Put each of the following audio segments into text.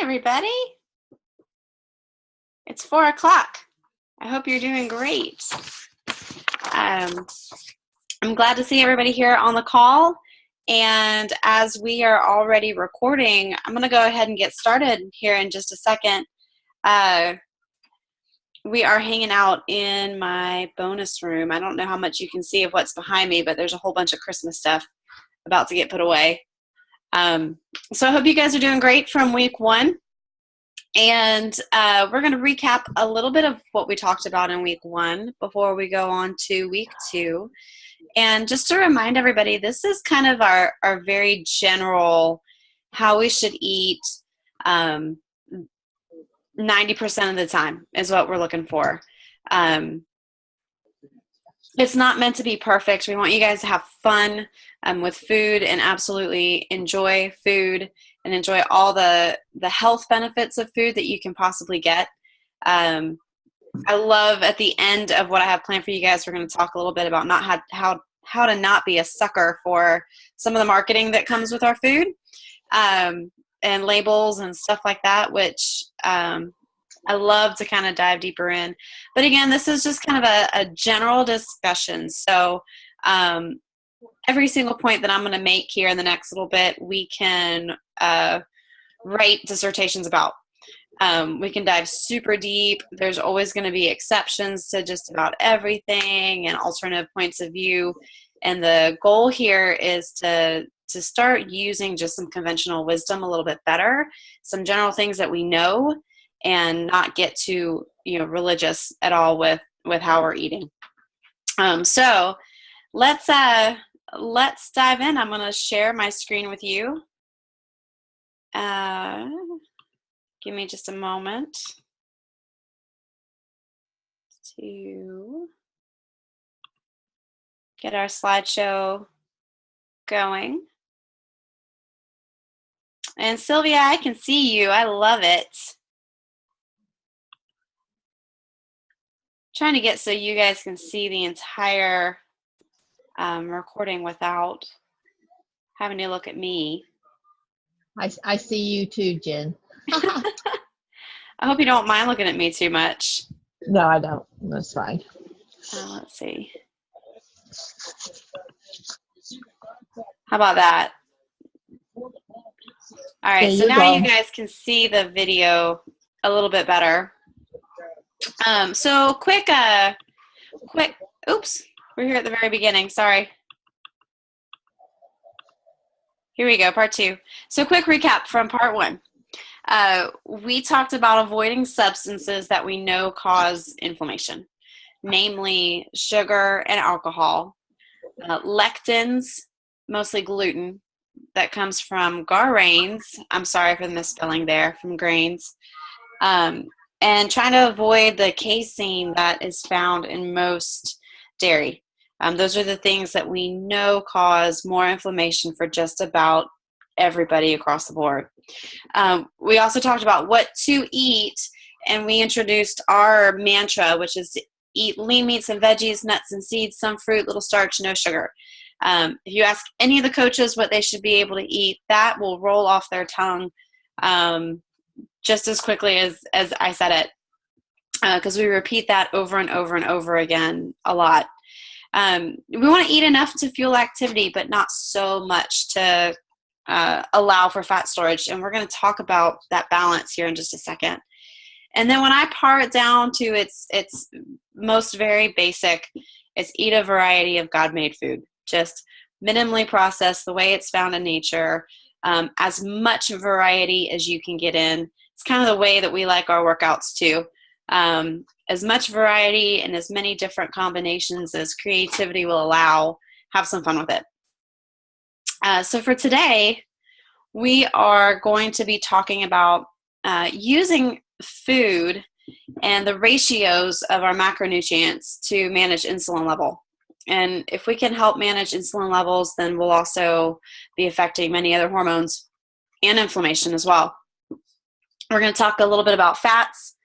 everybody. It's 4 o'clock. I hope you're doing great. I'm glad to see everybody here on the call. And as we are already recording, I'm going to go ahead and get started here in just a second. We are hanging out in my bonus room. I don't know how much you can see of what's behind me, but there's a whole bunch of Christmas stuff about to get put away. So I hope you guys are doing great from week 1. And we're going to recap a little bit of what we talked about in week 1 before we go on to week 2. And just to remind everybody, this is kind of our very general how we should eat 90% of the time is what we're looking for. It's not meant to be perfect. We want you guys to have fun with food and absolutely enjoy food and enjoy all the health benefits of food that you can possibly get. I love at the end of what I have planned for you guys, we're going to talk a little bit about how to not be a sucker for some of the marketing that comes with our food and labels and stuff like that, which I love to kind of dive deeper in. But again, this is just kind of a general discussion. So every single point that I'm going to make here in the next little bit, we can write dissertations about. We can dive super deep. There's always going to be exceptions to just about everything and alternative points of view. And the goal here is to start using just some conventional wisdom a little bit better, some general things that we know, and not get too religious at all with how we're eating. So let's dive in. I'm going to share my screen with you. Give me just a moment to get our slideshow going. And Sylvia, I can see you. I love it. Trying to get so you guys can see the entire recording without having to look at me. I see you too, Jen. I hope you don't mind looking at me too much. No, I don't. That's fine. Let's see. How about that? All right, so now you guys can see the video a little bit better. So quick, oops, we're here at the very beginning, sorry. Here we go, part 2. So quick recap from part 1. We talked about avoiding substances that we know cause inflammation, namely sugar and alcohol, lectins, mostly gluten, that comes from grains. I'm sorry for the misspelling there, from grains. And trying to avoid the casein that is found in most dairy. Those are the things that we know cause more inflammation for just about everybody across the board. We also talked about what to eat, and we introduced our mantra, which is to eat lean meats and veggies, nuts and seeds, some fruit, little starch, no sugar. If you ask any of the coaches what they should be able to eat, that will roll off their tongue just as quickly as I said it, because we repeat that over and over and over again a lot. We want to eat enough to fuel activity, but not so much to allow for fat storage. And we're going to talk about that balance here in just a second. And then when I par it down to its most very basic, it's eat a variety of God-made food. Just minimally processed the way it's found in nature, as much variety as you can get in. It's kind of the way that we like our workouts too. As much variety and as many different combinations as creativity will allow, have some fun with it. So for today, we are going to be talking about using food and the ratios of our macronutrients to manage insulin level. And if we can help manage insulin levels, then we'll also be affecting many other hormones and inflammation as well. We're going to talk a little bit about fats,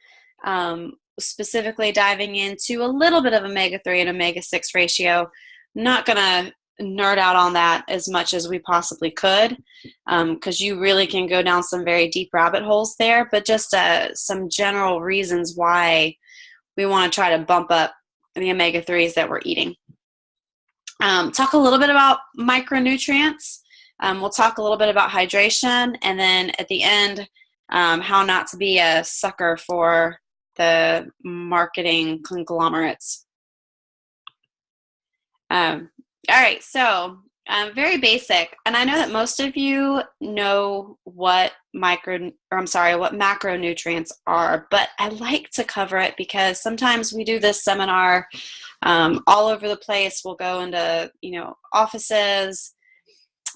specifically diving into a little bit of omega-3 and omega-6 ratio. I'm not going to nerd out on that as much as we possibly could, because you really can go down some very deep rabbit holes there, but just some general reasons why we want to try to bump up the omega-3s that we're eating. Talk a little bit about micronutrients. We'll talk a little bit about hydration, and then at the end, how not to be a sucker for the marketing conglomerates. All right, so very basic, and I know that most of you know what macronutrients are, but I like to cover it because sometimes we do this seminar all over the place. We'll go into, offices,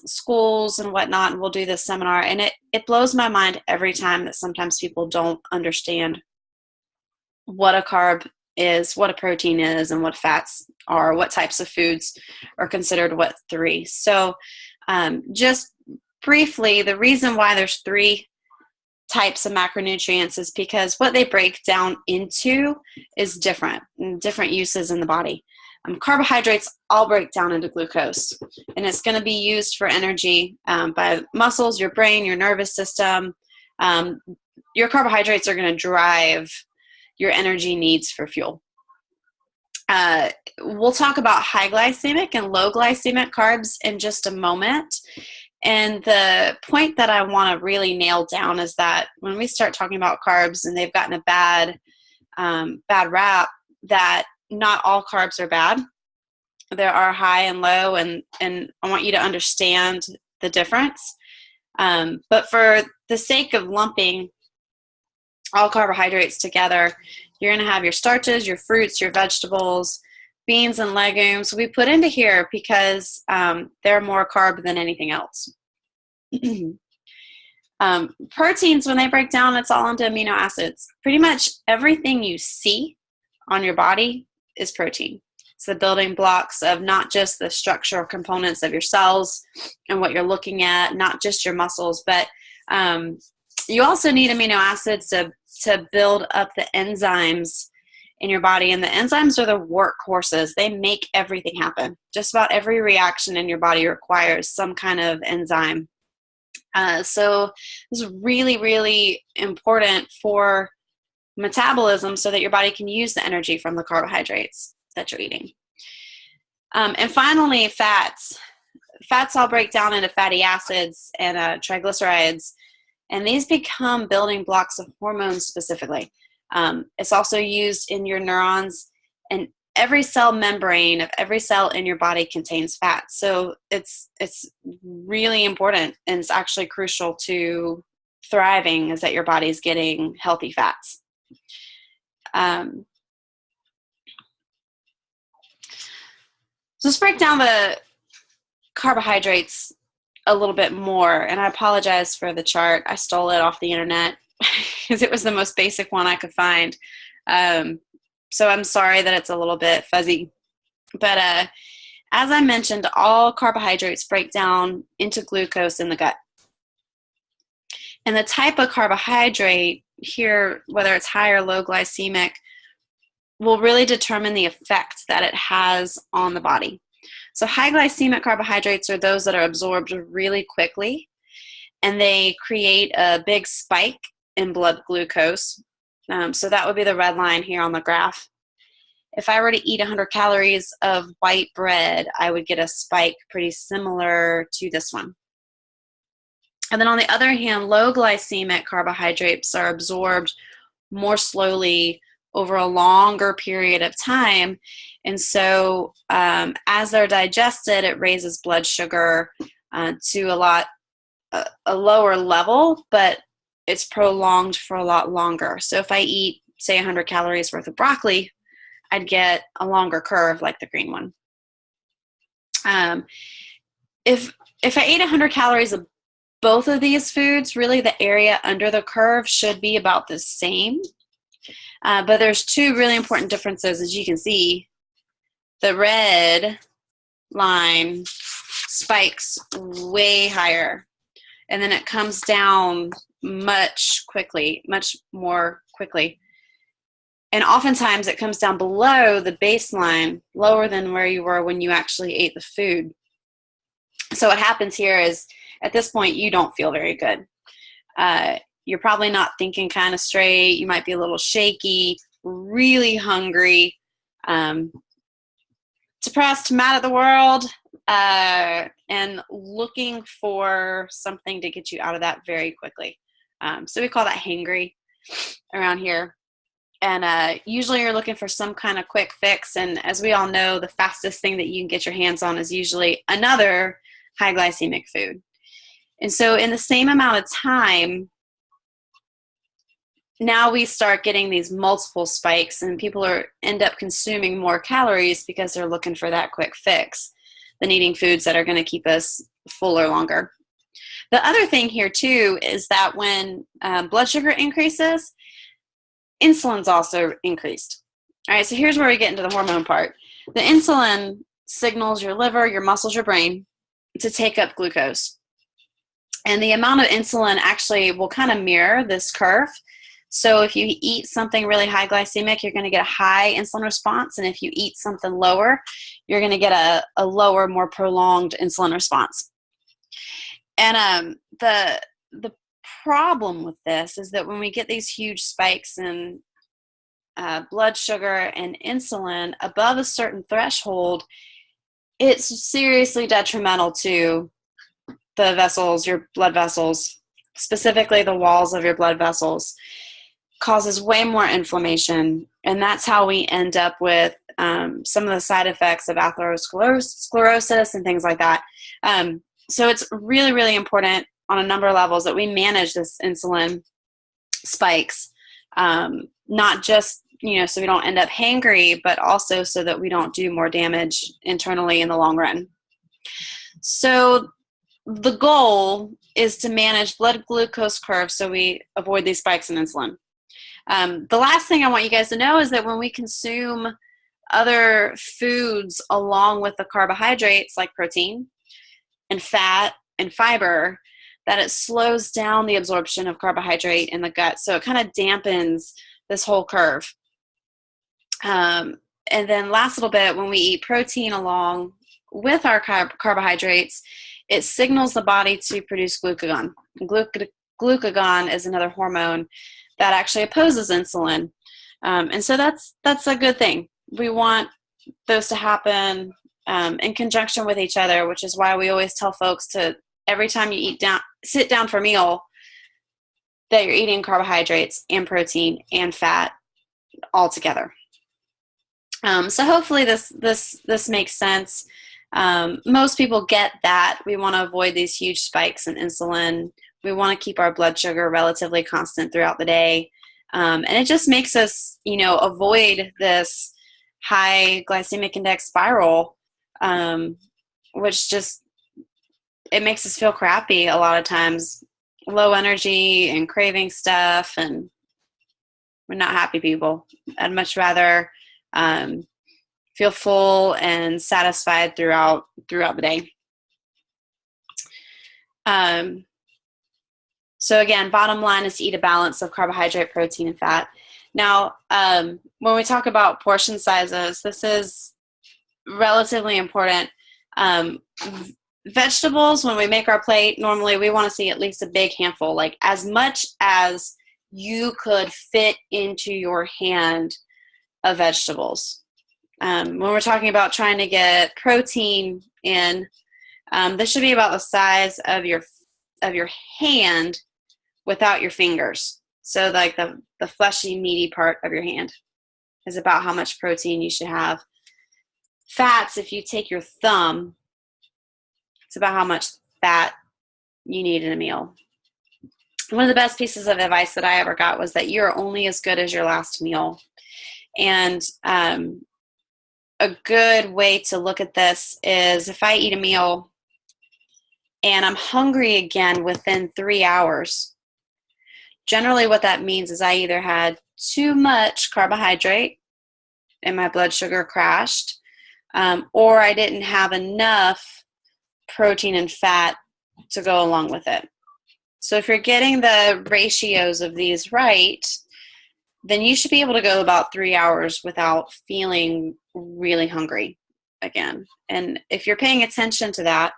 schools, and whatnot, and we'll do this seminar, and it blows my mind every time that sometimes people don't understand what a carb is, what a protein is, and what fats are, what types of foods are considered what three. So just briefly, the reason why there's 3 types of macronutrients is because what they break down into is different uses in the body. Carbohydrates all break down into glucose, and it's going to be used for energy by muscles, your brain, your nervous system. Your carbohydrates are going to drive your energy needs for fuel. We'll talk about high glycemic and low glycemic carbs in just a moment. And the point that I want to really nail down is that when we start talking about carbs and they've gotten a bad rap, that not all carbs are bad. There are high and low, and I want you to understand the difference. But for the sake of lumping all carbohydrates together, you're going to have your starches, your fruits, your vegetables, beans, and legumes. We put into here because they're more carb than anything else. Proteins, when they break down, it's all into amino acids. Pretty much everything you see on your body is protein. It's the building blocks of not just the structural components of your cells and what you're looking at, not just your muscles, but you also need amino acids to build up the enzymes in your body. And the enzymes are the workhorses. They make everything happen. Just about every reaction in your body requires some kind of enzyme. So this is really, really important for metabolism so that your body can use the energy from the carbohydrates that you're eating. And finally, fats. Fats all break down into fatty acids and triglycerides, and these become building blocks of hormones specifically. It's also used in your neurons, and every cell membrane of every cell in your body contains fat. So it's really important, and it's actually crucial to thriving, is that your body is getting healthy fats. So let's break down the carbohydrates a little bit more, and I apologize for the chart. I stole it off the internet because it was the most basic one I could find. So I'm sorry that it's a little bit fuzzy. But as I mentioned, all carbohydrates break down into glucose in the gut. And the type of carbohydrate here, whether it's high or low glycemic, will really determine the effect that it has on the body. So high glycemic carbohydrates are those that are absorbed really quickly, and they create a big spike in blood glucose. So that would be the red line here on the graph. If I were to eat 100 calories of white bread, I would get a spike pretty similar to this one. And then on the other hand, low glycemic carbohydrates are absorbed more slowly over a longer period of time. And so as they're digested, it raises blood sugar to a lower level, but it's prolonged for a lot longer. So if I eat, say, 100 calories worth of broccoli, I'd get a longer curve like the green one. If I ate 100 calories of both of these foods, really the area under the curve should be about the same. But there's 2 really important differences, as you can see. The red line spikes way higher, and then it comes down much more quickly. And oftentimes it comes down below the baseline, lower than where you were when you actually ate the food. So what happens here is at this point, you don't feel very good. You're probably not thinking kind of straight. You might be a little shaky, really hungry, depressed, mad at the world, and looking for something to get you out of that very quickly. So we call that hangry around here. And usually you're looking for some kind of quick fix. And as we all know, the fastest thing that you can get your hands on is usually another high glycemic food. And so in the same amount of time, now we start getting these multiple spikes, and people end up consuming more calories because they're looking for that quick fix than eating foods that are going to keep us fuller longer. The other thing here too is that when blood sugar increases, insulin's also increased. All right, so here's where we get into the hormone part. The insulin signals your liver, your muscles, your brain to take up glucose. And the amount of insulin actually will kind of mirror this curve. So if you eat something really high glycemic, you're going to get a high insulin response. And if you eat something lower, you're going to get a lower, more prolonged insulin response. And the problem with this is that when we get these huge spikes in blood sugar and insulin above a certain threshold, it's seriously detrimental to the vessels, your blood vessels, specifically the walls of your blood vessels. Causes way more inflammation, and that's how we end up with some of the side effects of atherosclerosis and things like that. So it's really, really important on a number of levels that we manage this insulin spikes, not just so we don't end up hangry, but also so that we don't do more damage internally in the long run. So the goal is to manage blood glucose curves so we avoid these spikes in insulin. The last thing I want you guys to know is that when we consume other foods along with the carbohydrates like protein and fat and fiber, that it slows down the absorption of carbohydrate in the gut. So it kind of dampens this whole curve. And then last little bit, when we eat protein along with our carbohydrates, it signals the body to produce glucagon. Glucagon is another hormone that actually opposes insulin. And so that's a good thing. We want those to happen in conjunction with each other, which is why we always tell folks to, every time you sit down for a meal, that you're eating carbohydrates and protein and fat all together. So hopefully this makes sense. Most people get that. We want to avoid these huge spikes in insulin. We want to keep our blood sugar relatively constant throughout the day. And it just makes us, avoid this high glycemic index spiral, which just, it makes us feel crappy a lot of times, low energy and craving stuff. And we're not happy people. I'd much rather feel full and satisfied throughout the day. So again, bottom line is to eat a balance of carbohydrate, protein, and fat. Now, when we talk about portion sizes, this is relatively important. Vegetables, when we make our plate, normally we want to see at least a big handful, like as much as you could fit into your hand of vegetables. When we're talking about trying to get protein in, this should be about the size of your hand without your fingers. So like the fleshy, meaty part of your hand is about how much protein you should have. Fats, if you take your thumb, it's about how much fat you need in a meal. One of the best pieces of advice that I ever got was that you're only as good as your last meal. And a good way to look at this is if I eat a meal and I'm hungry again within 3 hours, generally what that means is I either had too much carbohydrate and my blood sugar crashed, or I didn't have enough protein and fat to go along with it. So if you're getting the ratios of these right, then you should be able to go about 3 hours without feeling really hungry again. And if you're paying attention to that,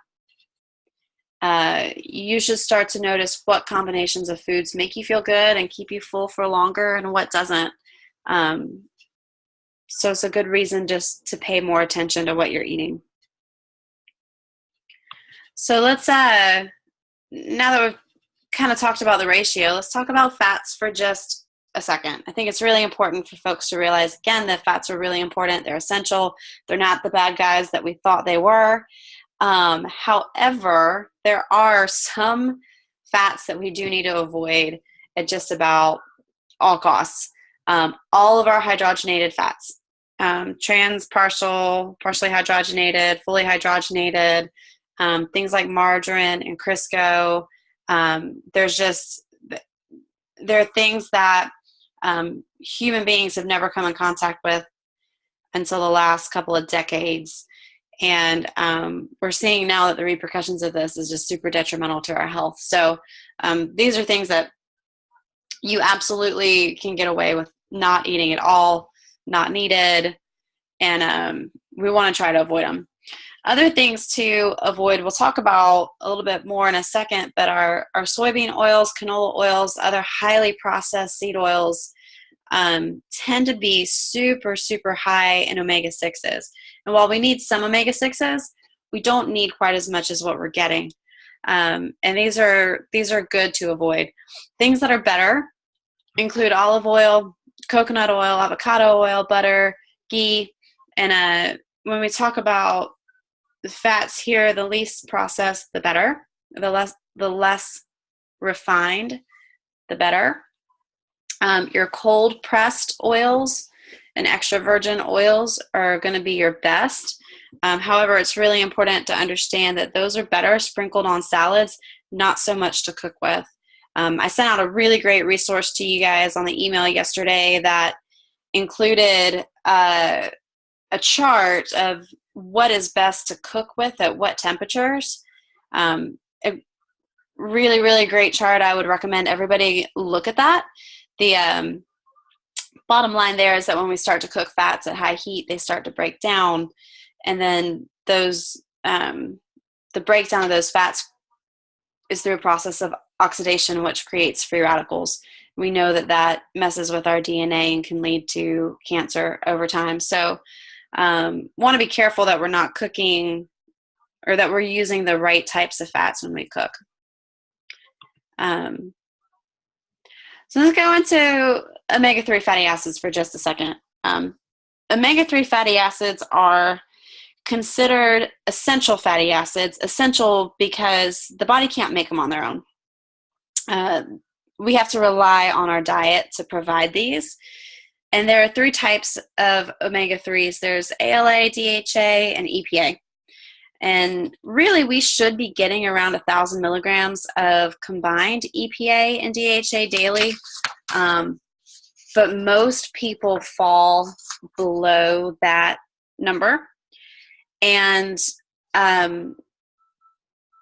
you should start to notice what combinations of foods make you feel good and keep you full for longer and what doesn't. So it's a good reason just to pay more attention to what you're eating. So let's, now that we've kind of talked about the ratio, let's talk about fats for just a second. I think it's really important for folks to realize, again, that fats are really important. They're essential. They're not the bad guys that we thought they were. However, there are some fats that we do need to avoid at just about all costs. All of our hydrogenated fats, trans, partially hydrogenated, fully hydrogenated, things like margarine and Crisco. There are things that human beings have never come in contact with until the last couple of decades. And we're seeing now that the repercussions of this is just super detrimental to our health. So these are things that you absolutely can get away with not eating at all, not needed, and we want to try to avoid them. Other things to avoid, we'll talk about a little bit more in a second, but our soybean oils, canola oils, other highly processed seed oils tend to be super, super high in omega-6s. And while we need some omega-6s, we don't need quite as much as what we're getting. And these are good to avoid. Things that are better include olive oil, coconut oil, avocado oil, butter, ghee. And when we talk about the fats here, the least processed, the better. The less refined, the better. Your cold pressed oils and extra virgin oils are going to be your best. However, it's really important to understand that those are better sprinkled on salads, not so much to cook with. I sent out a really great resource to you guys on the email yesterday that included a chart of what is best to cook with at what temperatures. A really, really great chart. I would recommend everybody look at that. The bottom line there is that when we start to cook fats at high heat, they start to break down, and then those the breakdown of those fats is through a process of oxidation, which creates free radicals. We know that messes with our DNA and can lead to cancer over time. So want to be careful that we're not cooking or that we're using the right types of fats when we cook. So let's go into omega-3 fatty acids for just a second. Omega-3 fatty acids are considered essential fatty acids, essential because the body can't make them on their own. We have to rely on our diet to provide these. And there are 3 types of omega-3s. There's ALA, DHA, and EPA. And really, we should be getting around 1,000 milligrams of combined EPA and DHA daily. But most people fall below that number. And the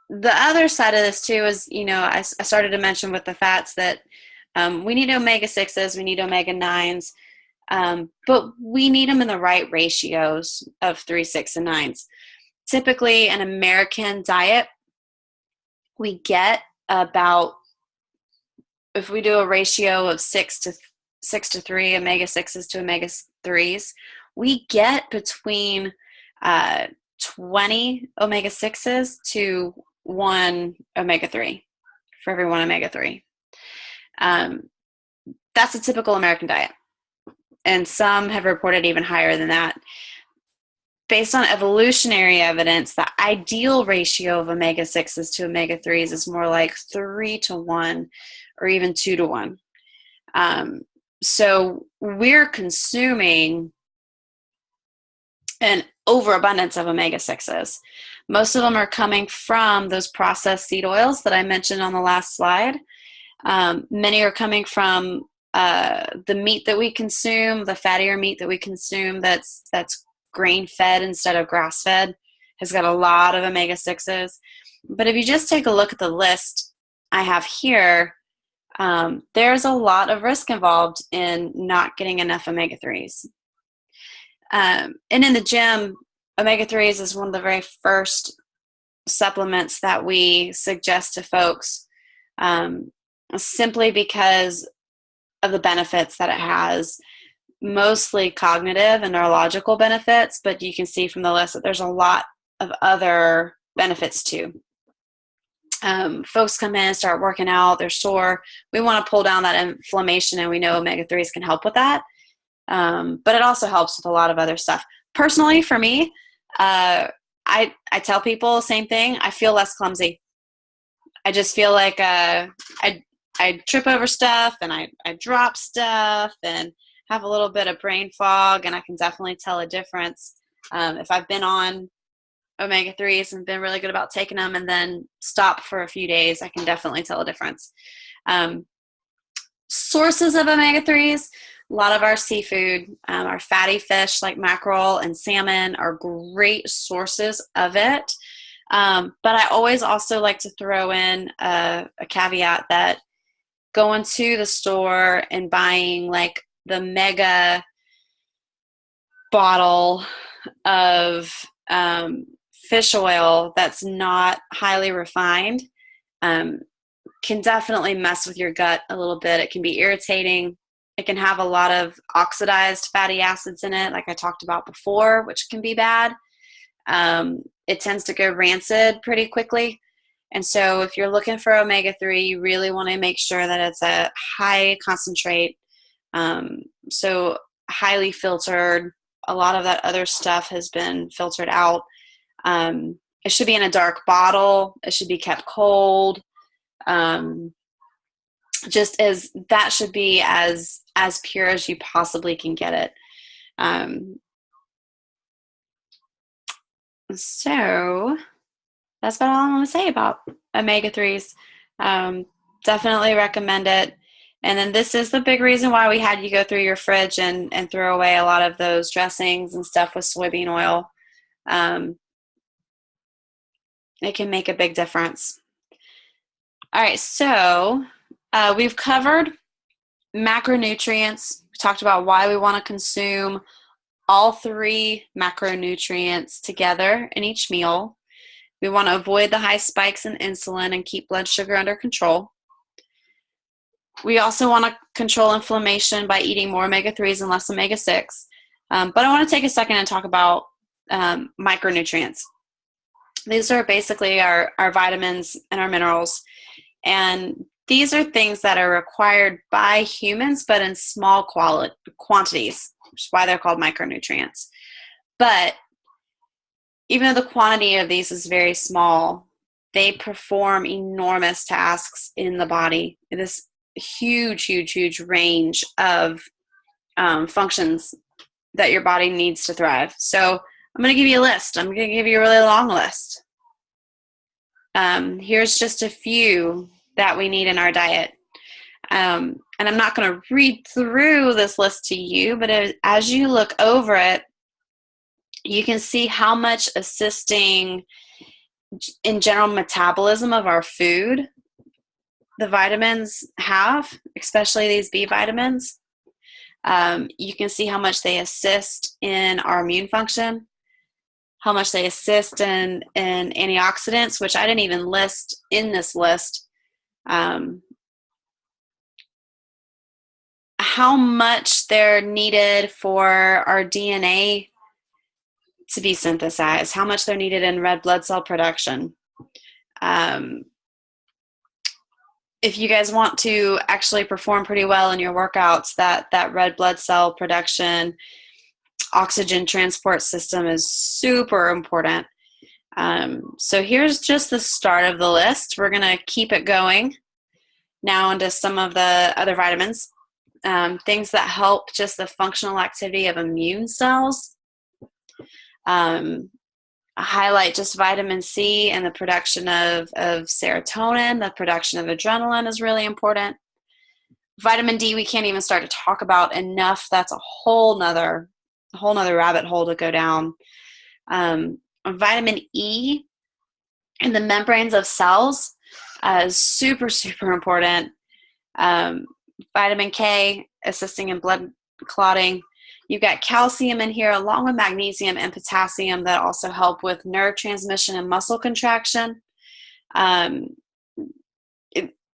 other side of this, too, is, I started to mention with the fats that we need omega-6s, we need omega-9s. But we need them in the right ratios of 3, 6, and 9s. Typically, an American diet, we get about, if we do a ratio of 6 to 3, omega-6s to omega-3s, we get between 20 omega-6s to 1 omega-3 for every 1 omega-3. That's a typical American diet. And some have reported even higher than that. Based on evolutionary evidence, the ideal ratio of omega-6s to omega-3s is more like 3 to 1 or even 2 to 1. So we're consuming an overabundance of omega-6s. Most of them are coming from those processed seed oils that I mentioned on the last slide. Many are coming from the meat that we consume, the fattier meat that we consume that's grain-fed instead of grass-fed, has got a lot of omega-6s. But if you just take a look at the list I have here, there's a lot of risk involved in not getting enough omega-3s. And in the gym, omega-3s is one of the very first supplements that we suggest to folks, simply because of the benefits that it has, mostly cognitive and neurological benefits, but you can see from the list that there's a lot of other benefits too. Folks come in, start working out, they're sore. We want to pull down that inflammation, and we know omega-3s can help with that. But it also helps with a lot of other stuff. Personally, for me, I tell people the same thing. I feel less clumsy. I just feel like I trip over stuff, and I drop stuff and have a little bit of brain fog, and I can definitely tell a difference. If I've been on omega-3s and been really good about taking them and then stop for a few days, I can definitely tell a difference. Sources of omega-3s, a lot of our seafood, our fatty fish like mackerel and salmon are great sources of it. But I always also like to throw in a caveat that going to the store and buying like the mega bottle of fish oil that's not highly refined can definitely mess with your gut a little bit. It can be irritating. It can have a lot of oxidized fatty acids in it, like I talked about before, which can be bad. It tends to go rancid pretty quickly. And so if you're looking for omega-3, you really want to make sure that it's a high concentrate, so highly filtered. A lot of that other stuff has been filtered out. It should be in a dark bottle. It should be kept cold. Just as that should be as pure as you possibly can get it. So that's about all I'm going to say about omega-3s. Definitely recommend it. And then this is the big reason why we had you go through your fridge and throw away a lot of those dressings and stuff with soybean oil. It can make a big difference. All right, so we've covered macronutrients. We talked about why we want to consume all 3 macronutrients together in each meal. We want to avoid the high spikes in insulin and keep blood sugar under control. We also want to control inflammation by eating more omega-3s and less omega-6. But I want to take a second and talk about micronutrients. These are basically our vitamins and our minerals. And these are things that are required by humans, but in small quantities, which is why they're called micronutrients. But even though the quantity of these is very small, they perform enormous tasks in the body. This huge range of functions that your body needs to thrive. So I'm going to give you a list. I'm going to give you a really long list. Here's just a few that we need in our diet. And I'm not going to read through this list to you, but as you look over it, you can see how much assisting in general metabolism of our food the vitamins have, especially these B vitamins. You can see how much they assist in our immune function, how much they assist in antioxidants, which I didn't even list in this list. How much they're needed for our DNA to be synthesized, how much they're needed in red blood cell production. If you guys want to actually perform pretty well in your workouts, that red blood cell production, oxygen transport system is super important. So here's just the start of the list. We're going to keep it going now into some of the other vitamins. Things that help just the functional activity of immune cells. Highlight just vitamin C and the production of serotonin. The production of adrenaline is really important. Vitamin D we can't even start to talk about enough. That's a whole nother rabbit hole to go down. Vitamin E in the membranes of cells is super important. Vitamin K assisting in blood clotting. You've got calcium in here along with magnesium and potassium that also help with nerve transmission and muscle contraction.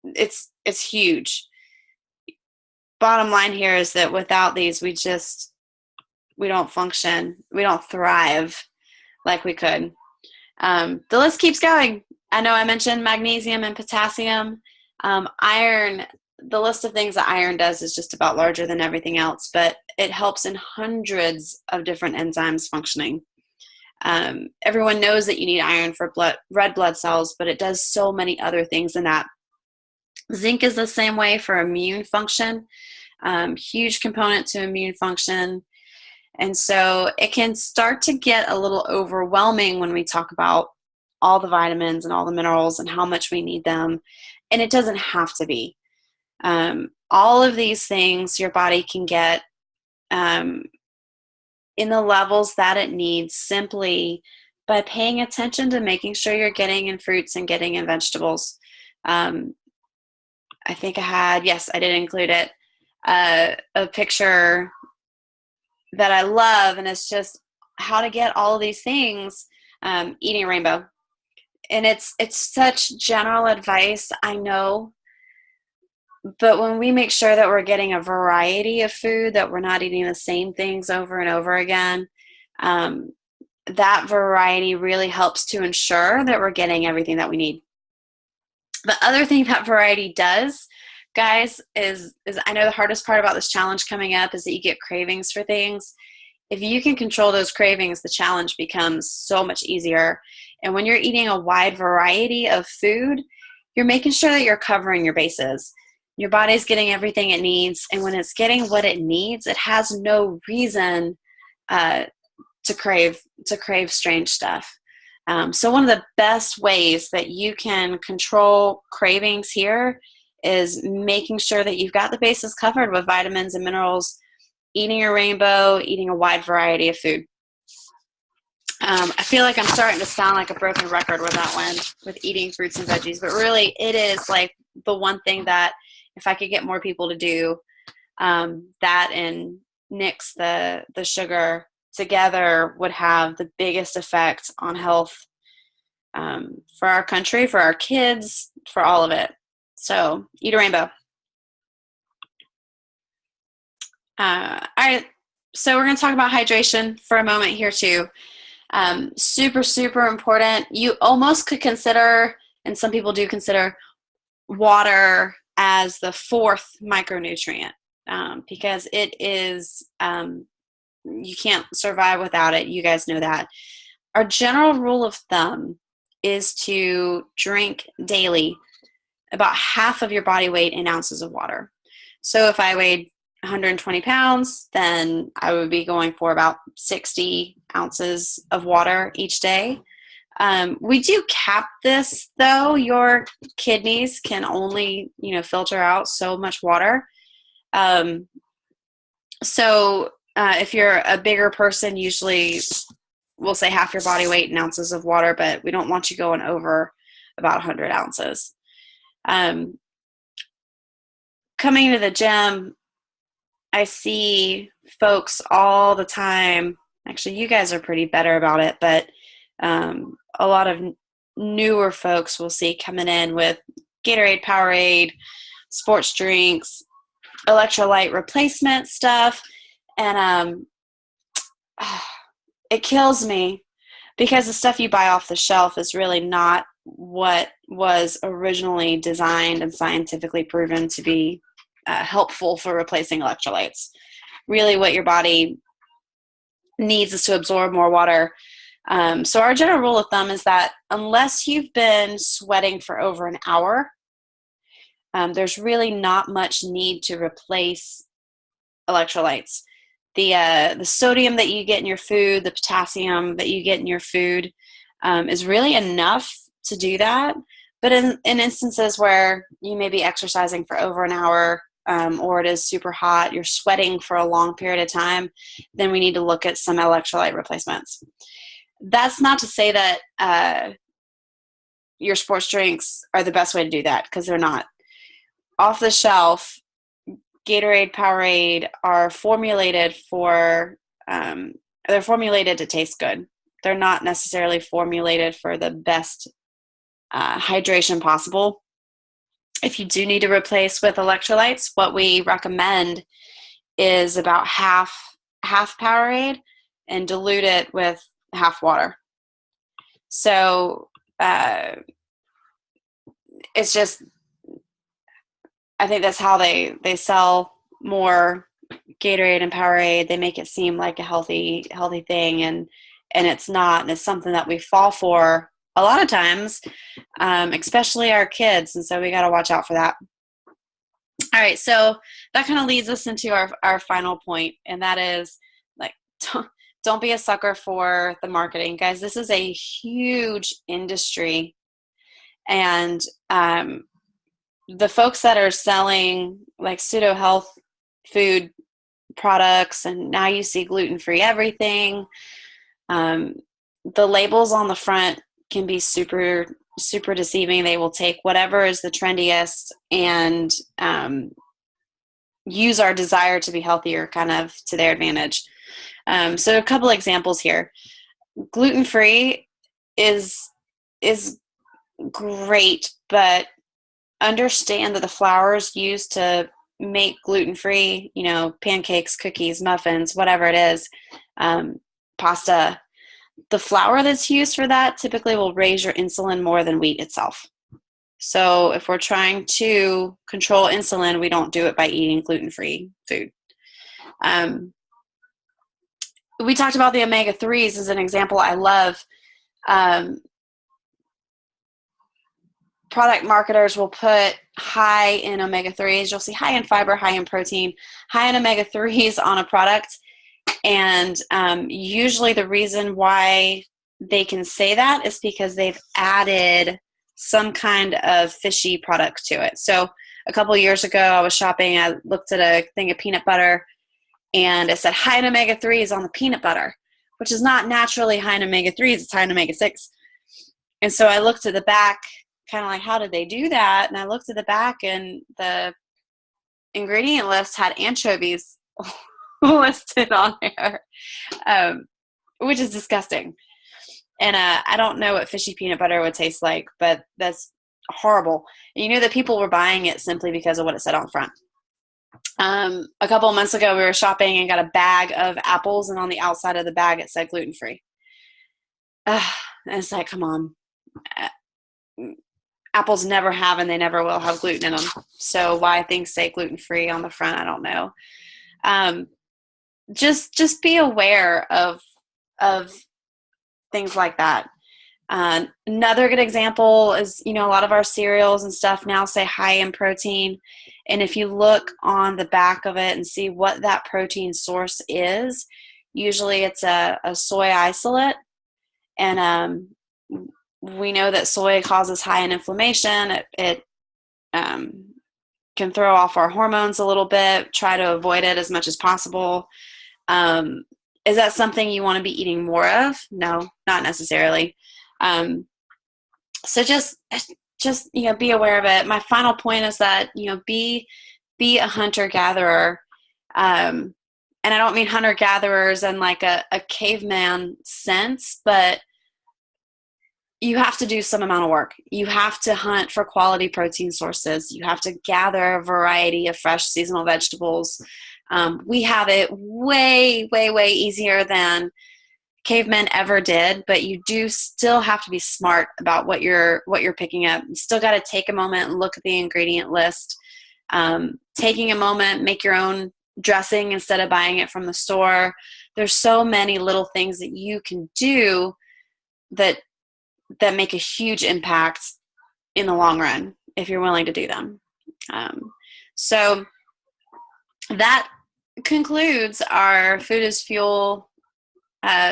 It's huge. Bottom line here is that without these, we don't function. We don't thrive like we could. The list keeps going. I know I mentioned magnesium and potassium. Iron, the list of things that iron does is just about larger than everything else, but it helps in hundreds of different enzymes functioning. Everyone knows that you need iron for red blood cells, but it does so many other things than that. Zinc is the same way for immune function, huge component to immune function. And so it can start to get a little overwhelming when we talk about all the vitamins and all the minerals and how much we need them. And it doesn't have to be. All of these things your body can get in the levels that it needs simply by paying attention to making sure you're getting in fruits and getting in vegetables. I think I did include it, a picture that I love, and it's just how to get all of these things, eating a rainbow. And it's such general advice, I know, but when we make sure that we're getting a variety of food, that we're not eating the same things over and over again, that variety really helps to ensure that we're getting everything that we need. The other thing that variety does, guys, is I know the hardest part about this challenge coming up is that you get cravings for things. If you can control those cravings, the challenge becomes so much easier. And when you're eating a wide variety of food, you're making sure that you're covering your bases. Your body's getting everything it needs, and when it's getting what it needs, it has no reason to crave strange stuff. So one of the best ways that you can control cravings here is making sure that you've got the bases covered with vitamins and minerals, eating a rainbow, eating a wide variety of food. I feel like I'm starting to sound like a broken record with that one, with eating fruits and veggies, but really it is like the one thing that if I could get more people to do that and nix the sugar together would have the biggest effect on health for our country, for our kids, for all of it. So eat a rainbow. All right, so we're going to talk about hydration for a moment here too. Super, super important. You almost could consider, and some people do consider, water as the fourth micronutrient because it is, you can't survive without it. You guys know that. Our general rule of thumb is to drink daily about half of your body weight in ounces of water. So if I weighed 120 pounds, then I would be going for about 60 ounces of water each day. We do cap this though. Your kidneys can only, filter out so much water. So if you're a bigger person, usually we'll say half your body weight in ounces of water, but we don't want you going over about 100 ounces. Coming to the gym, I see folks all the time. Actually, you guys are pretty better about it, but a lot of newer folks we'll see coming in with Gatorade, Powerade, sports drinks, electrolyte replacement stuff, and it kills me because the stuff you buy off the shelf is really not what was originally designed and scientifically proven to be helpful for replacing electrolytes. Really what your body needs is to absorb more water. So our general rule of thumb is that unless you've been sweating for over an hour, there's really not much need to replace electrolytes. The sodium that you get in your food, the potassium that you get in your food is really enough to do that. But in instances where you may be exercising for over an hour or it is super hot, you're sweating for a long period of time, then we need to look at some electrolyte replacements. That's not to say that your sports drinks are the best way to do that, because they're not. Off the shelf, Gatorade, Powerade are formulated they're formulated to taste good. They're not necessarily formulated for the best hydration possible. If you do need to replace with electrolytes, what we recommend is about half Powerade and dilute it with half water. So it's just, I think that's how they sell more Gatorade and Powerade. They make it seem like a healthy thing, and it's not. And it's something that we fall for a lot of times, especially our kids. And so we got to watch out for that. All right, so that kind of leads us into our final point, and that is, like, don't be a sucker for the marketing. Guys, this is a huge industry, and the folks that are selling like pseudo health food products, and now you see gluten-free everything, the labels on the front can be super deceiving. They will take whatever is the trendiest and use our desire to be healthier kind of to their advantage. So a couple examples here. Gluten-free is great, but understand that the flours used to make gluten-free, pancakes, cookies, muffins, whatever it is, pasta, the flour that's used for that typically will raise your insulin more than wheat itself. So if we're trying to control insulin, we don't do it by eating gluten-free food. We talked about the omega-3s as an example I love. Product marketers will put high in omega-3s. You'll see high in fiber, high in protein, high in omega-3s on a product. And usually the reason why they can say that is because they've added some kind of fishy product to it. So a couple of years ago, I was shopping. I looked at a thing of peanut butter, and it said high in omega-3s on the peanut butter, which is not naturally high in omega-3s. It's high in omega-6. And so I looked at the back, kind of like, how did they do that? And I looked at the back, and the ingredient list had anchovies listed on there, which is disgusting. And I don't know what fishy peanut butter would taste like, but that's horrible. And that people were buying it simply because of what it said on front. A couple of months ago, we were shopping and got a bag of apples, and on the outside of the bag, it said gluten-free. And it's like, come on. Apples never have, and they never will have gluten in them. So why things say gluten-free on the front, I don't know. Just be aware of things like that. Another good example is, a lot of our cereals and stuff now say high in protein. And if you look on the back of it and see what that protein source is, usually it's a soy isolate. And we know that soy causes high in inflammation. It can throw off our hormones a little bit. Try to avoid it as much as possible. Is that something you want to be eating more of? No, not necessarily. So just be aware of it. My final point is that be a hunter-gatherer, and I don't mean hunter-gatherers in like a caveman sense, but you have to do some amount of work. You have to hunt for quality protein sources. You have to gather a variety of fresh seasonal vegetables. We have it way, way, way easier than cavemen ever did, but you do still have to be smart about what you're picking up. You still got to take a moment and look at the ingredient list. Taking a moment, make your own dressing instead of buying it from the store. There's so many little things that you can do that make a huge impact in the long run if you're willing to do them. So that concludes our Food is Fuel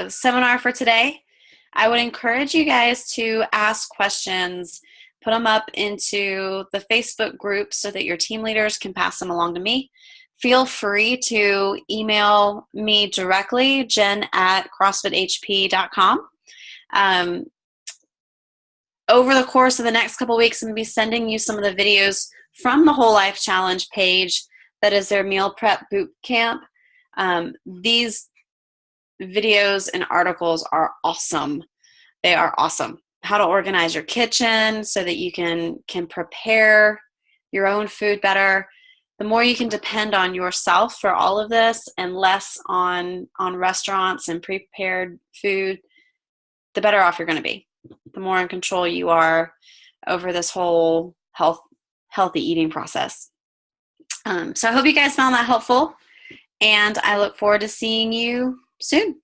seminar for today. I would encourage you guys to ask questions, put them up into the Facebook group so that your team leaders can pass them along to me. Feel free to email me directly, jen@crossfithp.com. Over the course of the next couple of weeks, I'm going to be sending you some of the videos from the Whole Life Challenge page that is their meal prep boot camp. These videos and articles are awesome. They are awesome. How to organize your kitchen so that you can prepare your own food better. The more you can depend on yourself for all of this and less on restaurants and prepared food, the better off you're going to be. The more in control you are over this whole healthy eating process. So I hope you guys found that helpful, and I look forward to seeing you soon.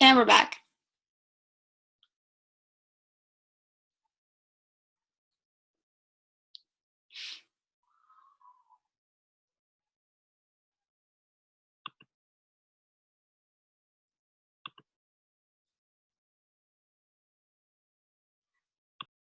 And we're back.